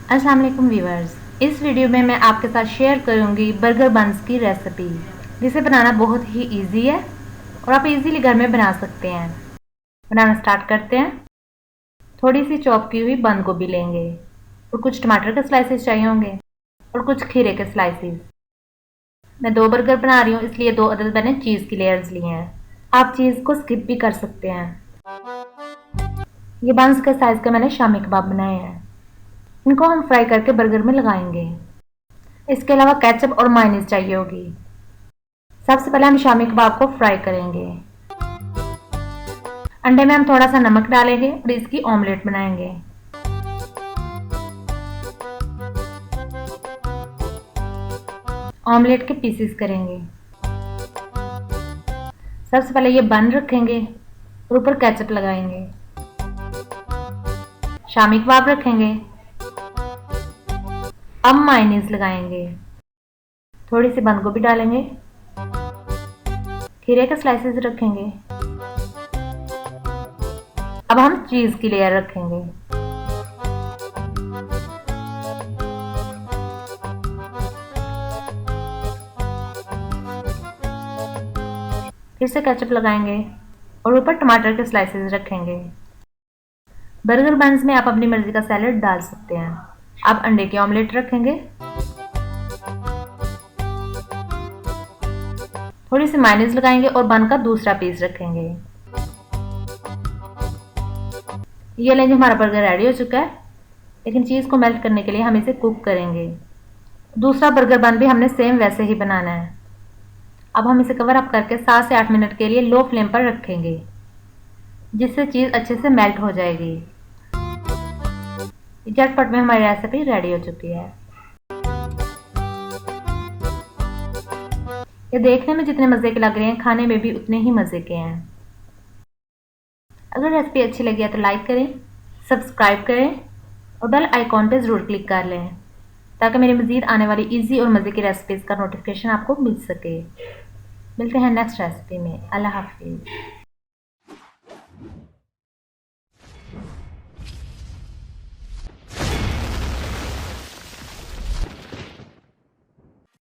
अस्सलाम वालेकुम व्यूअर्स, इस वीडियो में मैं आपके साथ शेयर करूंगी बर्गर बन्स की रेसिपी, जिसे बनाना बहुत ही इजी है और आप इजीली घर में बना सकते हैं। बनाना स्टार्ट करते हैं। थोड़ी सी चॉप की हुई बंद गोभी लेंगे और कुछ टमाटर के स्लाइसेस चाहिए होंगे और कुछ खीरे के स्लाइसेस। मैं 2 बर्गर बना रही हूँ, इसलिए 2 अदद मैंने चीज़ की लेयर्स ली हैं। आप चीज़ को स्किप भी कर सकते हैं। ये बन्स के साइज़ के मैंने शामी कबाब बनाए हैं। इनको हम फ्राई करके बर्गर में लगाएंगे। इसके अलावा केचप और मायोनीज चाहिए होगी। सबसे पहले हम शामी कबाब को फ्राई करेंगे। अंडे में हम थोड़ा सा नमक डालेंगे और इसकी ऑमलेट बनाएंगे। ऑमलेट के पीसेस करेंगे। सबसे पहले ये बन रखेंगे और ऊपर केचप लगाएंगे। शामी कबाब रखेंगे। अब मायोनीज लगाएंगे। थोड़ी सी बंद गोभी डालेंगे। खीरे के स्लाइसेस रखेंगे। अब हम चीज की लेयर रखेंगे। फिर से केचप लगाएंगे और ऊपर टमाटर के स्लाइसेस रखेंगे। बर्गर बन्स में आप अपनी मर्जी का सैलेड डाल सकते हैं। अब अंडे की ऑमलेट रखेंगे। थोड़ी सी मायोनीज लगाएंगे और बन का दूसरा पीस रखेंगे। ये लेंगे, हमारा बर्गर रेडी हो चुका है, लेकिन चीज़ को मेल्ट करने के लिए हम इसे कुक करेंगे। दूसरा बर्गर बन भी हमने सेम वैसे ही बनाना है। अब हम इसे कवर अप करके 7 से 8 मिनट के लिए लो फ्लेम पर रखेंगे, जिससे चीज़ अच्छे से मेल्ट हो जाएगी। झटपट में हमारी रेसिपी रेडी हो चुकी है। ये देखने में जितने मज़े के लग रहे हैं, खाने में भी उतने ही मज़े के हैं। अगर रेसिपी अच्छी लगी है तो लाइक करें, सब्सक्राइब करें और बेल आइकॉन पे ज़रूर क्लिक कर लें, ताकि मेरी मज़ीद आने वाली इजी और मज़े की रेसिपीज़ का नोटिफिकेशन आपको मिल सके। मिलते हैं नेक्स्ट रेसिपी में। अल्लाह हाफिज़।